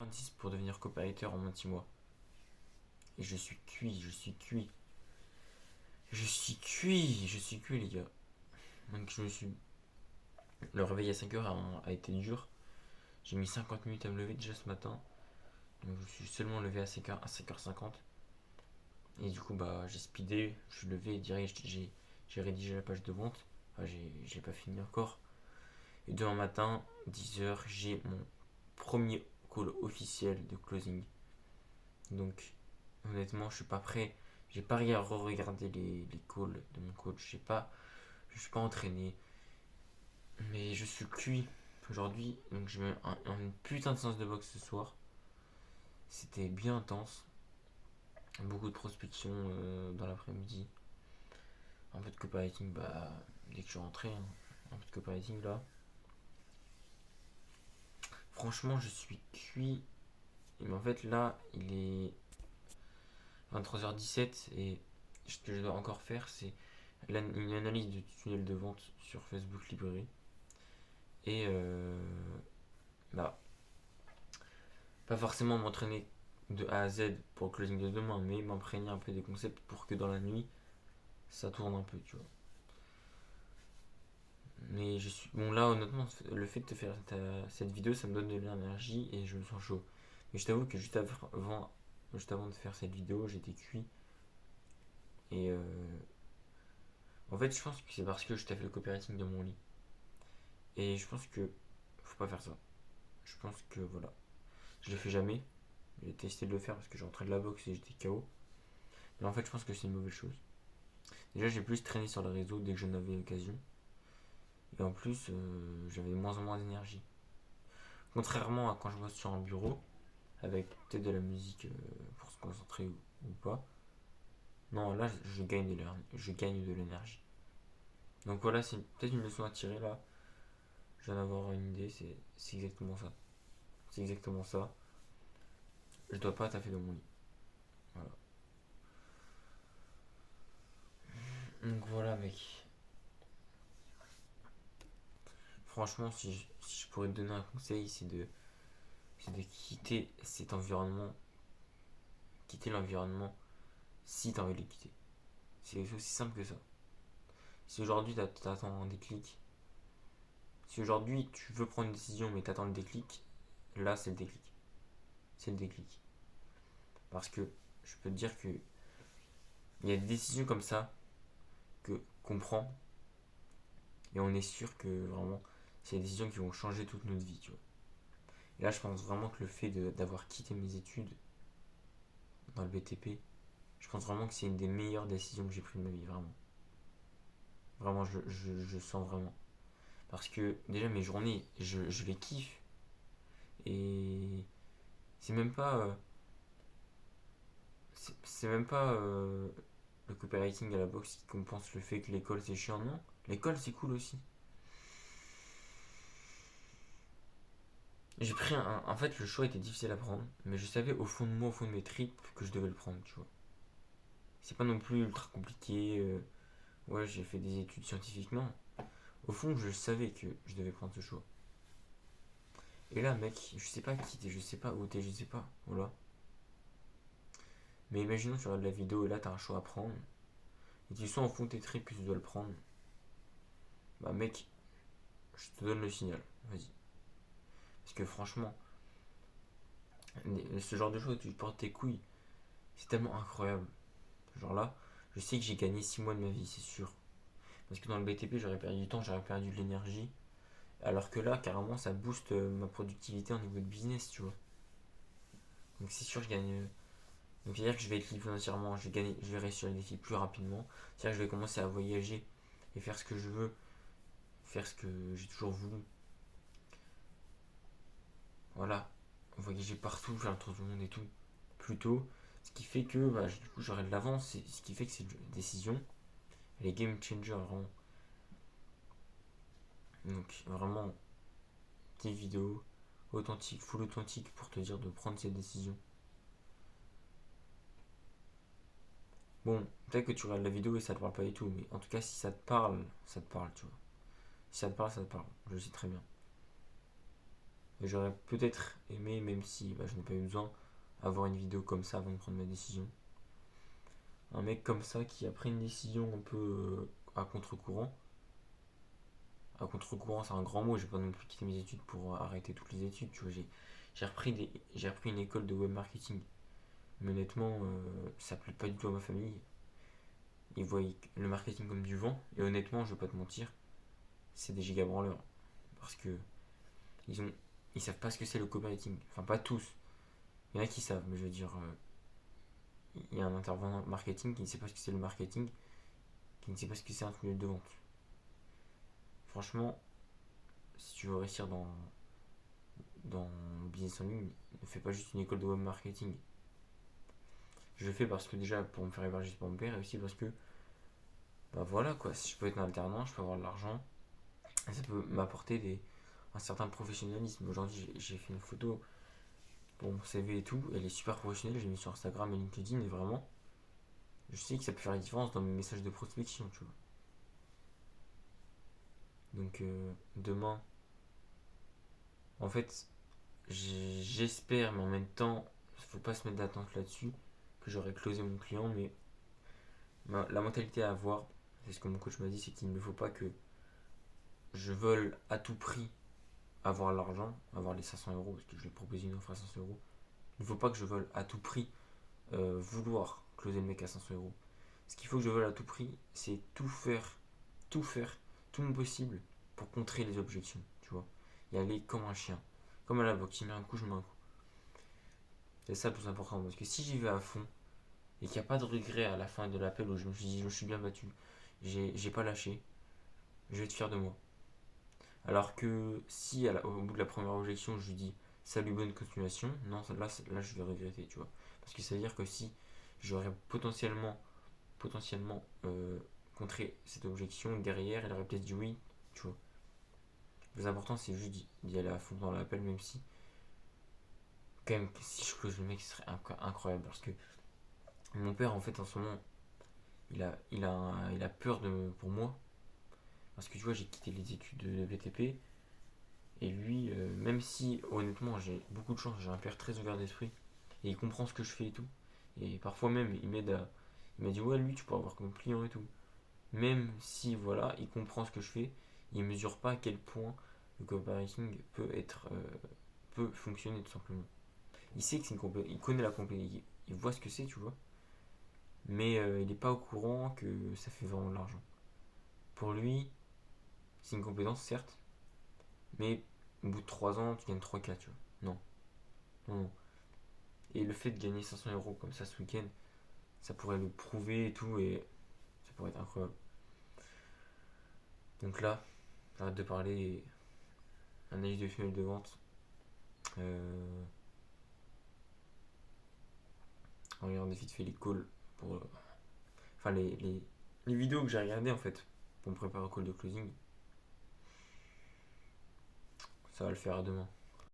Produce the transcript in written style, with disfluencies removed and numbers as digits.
10 pour devenir copywriter en moins de 6 mois. Et je suis cuit, je suis cuit. Je suis cuit, je suis cuit les gars. Donc je me suis... Le réveil à 5h a été dur. J'ai mis 50 minutes à me lever déjà ce matin. Donc je suis seulement levé à 5h, à 5h50. Et du coup bah j'ai speedé, je suis levé direct, j'ai rédigé la page de vente. Enfin j'ai pas fini encore. Et demain matin, 10h, j'ai mon premier call officiel de closing. Donc honnêtement je suis pas prêt. J'ai pas regardé les calls de mon coach. Je suis pas entraîné. Mais je suis cuit aujourd'hui. Donc je mets un putain de séance de boxe ce soir. C'était bien intense. Beaucoup de prospection dans l'après-midi. Un peu de copywriting bah, dès que je suis rentré. Hein. Un peu de copywriting là. Franchement, je suis cuit. Mais en fait, là, il est 23h17 et ce que je dois encore faire, c'est une analyse de tunnel de vente sur Facebook Librairie. Et bah, pas forcément m'entraîner de A à Z pour le closing de demain, mais m'imprégner un peu des concepts pour que dans la nuit, ça tourne un peu, tu vois. Mais je suis. Bon, là, honnêtement, le fait de te faire cette vidéo, ça me donne de l'énergie et je me sens chaud. Mais je t'avoue que juste avant de faire cette vidéo, j'étais cuit. Et en fait, je pense que c'est parce que je t'ai fait le copywriting de mon lit. Et je pense que faut pas faire ça. Je pense que voilà. Je le fais jamais. J'ai testé de le faire parce que j'ai rentré de la boxe et j'étais KO. Mais en fait, je pense que c'est une mauvaise chose. Déjà, j'ai plus traîné sur les réseaux dès que j'en avais l'occasion. Et en plus, j'avais de moins en moins d'énergie. Contrairement à quand je bosse sur un bureau, avec peut-être de la musique pour se concentrer ou pas. Non, là, je gagne de l'énergie. Donc voilà, c'est peut-être une leçon à tirer là. Je viens d'avoir une idée, c'est exactement ça. C'est exactement ça. Je dois pas taffer dans mon lit. Voilà. Donc voilà, mec. Franchement, si je pourrais te donner un conseil, c'est de quitter cet environnement. Quitter l'environnement si t'as envie de le quitter. C'est aussi simple que ça. Si aujourd'hui t'attends un déclic, si aujourd'hui tu veux prendre une décision mais t'attends le déclic, là c'est le déclic. C'est le déclic. Parce que je peux te dire que il y a des décisions comme ça que qu'on prend et on est sûr que vraiment c'est des décisions qui vont changer toute notre vie, tu vois. Et là je pense vraiment que le fait d'avoir quitté mes études dans le BTP, je pense vraiment que c'est une des meilleures décisions que j'ai prises de ma vie, vraiment. Vraiment, je sens vraiment. Parce que déjà mes journées, je les kiffe. Et c'est même pas. C'est même pas le copywriting à la boxe qui compense le fait que l'école c'est chiant, non. L'école c'est cool aussi. J'ai pris un. En fait, le choix était difficile à prendre, mais je savais au fond de moi, au fond de mes tripes, que je devais le prendre, tu vois. C'est pas non plus ultra compliqué. Ouais, j'ai fait des études scientifiques, non. Au fond, je savais que je devais prendre ce choix. Et là, mec, je sais pas qui t'es, je sais pas où t'es, je sais pas. Voilà. Mais imaginons que tu regardes la vidéo et là, t'as un choix à prendre. Et tu sens au fond de tes tripes que tu dois le prendre. Bah, mec, je te donne le signal. Vas-y. Parce que franchement, ce genre de choses où tu portes tes couilles, c'est tellement incroyable. Genre là, je sais que j'ai gagné 6 mois de ma vie, c'est sûr. Parce que dans le BTP, j'aurais perdu du temps, j'aurais perdu de l'énergie. Alors que là, carrément, ça booste ma productivité au niveau de business, tu vois. Donc c'est sûr, je gagne. Donc c'est-à-dire que je vais être libre financièrement, je vais réussir les défis plus rapidement. C'est-à-dire que je vais commencer à voyager et faire ce que je veux, faire ce que j'ai toujours voulu. Voilà, voyager partout, faire le tour du monde et tout, plus tôt. Ce qui fait que bah, du coup j'aurai de l'avance, ce qui fait que cette décision, elle est game changer vraiment. Donc vraiment, des vidéos authentiques, full authentique pour te dire de prendre cette décision. Bon, peut-être que tu regardes la vidéo et ça te parle pas du tout, mais en tout cas si ça te parle, tu vois. Si ça te parle, je le sais très bien. Et j'aurais peut-être aimé, même si je n'ai pas eu besoin, avoir une vidéo comme ça avant de prendre ma décision. Un mec comme ça qui a pris une décision un peu à contre-courant. À contre-courant, c'est un grand mot, j'ai pas non plus quitté mes études pour arrêter toutes les études. Tu vois, j'ai repris une école de web marketing. Mais honnêtement, ça plaît pas du tout à ma famille. Ils voient le marketing comme du vent. Et honnêtement, je vais pas te mentir, c'est des giga branleurs. Parce que ils ont, ils savent pas ce que c'est le copywriting. Enfin, pas tous. Il y en a qui savent, mais je veux dire, il y a un intervenant marketing qui ne sait pas ce que c'est le marketing, qui ne sait pas ce que c'est un tunnel de vente. Franchement, si tu veux réussir dans le business en ligne, ne fais pas juste une école de web marketing. Je le fais parce que déjà pour me faire héberger par mon père et aussi parce que voilà quoi, si je peux être un alternant, je peux avoir de l'argent et ça peut m'apporter un certain professionnalisme. Aujourd'hui j'ai fait une photo pour mon CV et tout, elle est super professionnelle, j'ai mis sur Instagram et LinkedIn et vraiment je sais que ça peut faire la différence dans mes messages de prospection, tu vois. Donc demain, en fait, j'espère, mais en même temps, il faut pas se mettre d'attente là-dessus, que j'aurai closé mon client, mais la mentalité à avoir, c'est ce que mon coach m'a dit, c'est qu'il ne faut pas que je veuille à tout prix avoir l'argent, avoir les 500 euros, parce que je lui ai proposé une offre à 500 euros. Il ne faut pas que je veuille à tout prix vouloir closer le mec à 500 euros. Ce qu'il faut que je veuille à tout prix, c'est tout faire, tout mon possible pour contrer les objections, tu vois. Y aller comme un chien, comme à la boxe, il met un coup, je mets un coup. C'est ça le plus important, parce que si j'y vais à fond, et qu'il n'y a pas de regret à la fin de l'appel où je me suis dit je me suis bien battu, j'ai pas lâché, je vais être fier de moi. Alors que si au bout de la première objection je lui dis salut bonne continuation, non là je vais regretter, tu vois. Parce que ça veut dire que si j'aurais potentiellement contré cette objection, derrière elle aurait peut-être dit oui, tu vois. Le plus important c'est juste d'y aller à fond dans l'appel, même si quand même si je close le mec ce serait incroyable, parce que mon père en fait en ce moment il a peur pour moi. Parce que tu vois, j'ai quitté les études de BTP. Et lui, même si honnêtement j'ai beaucoup de chance, j'ai un père très ouvert d'esprit. Et il comprend ce que je fais et tout. Et parfois même, il m'a dit ouais, lui, tu peux avoir comme client et tout. Même si, voilà, il comprend ce que je fais, il mesure pas à quel point le copywriting peut fonctionner tout simplement. Il sait que c'est une compétence, il connaît la compétence, il voit ce que c'est, tu vois. Mais il n'est pas au courant que ça fait vraiment de l'argent. Pour lui, c'est une compétence, certes, mais au bout de 3 ans, tu gagnes 3K, tu vois. Non, non, non. Et le fait de gagner 500 € comme ça ce week-end, ça pourrait le prouver et tout, et ça pourrait être incroyable. Donc là, j'arrête de parler. Analyse de funnel de vente. Euh, Regarde vite fait les calls pour. Enfin, les vidéos que j'ai regardées en fait pour me préparer au call de closing. Ça va le faire à demain.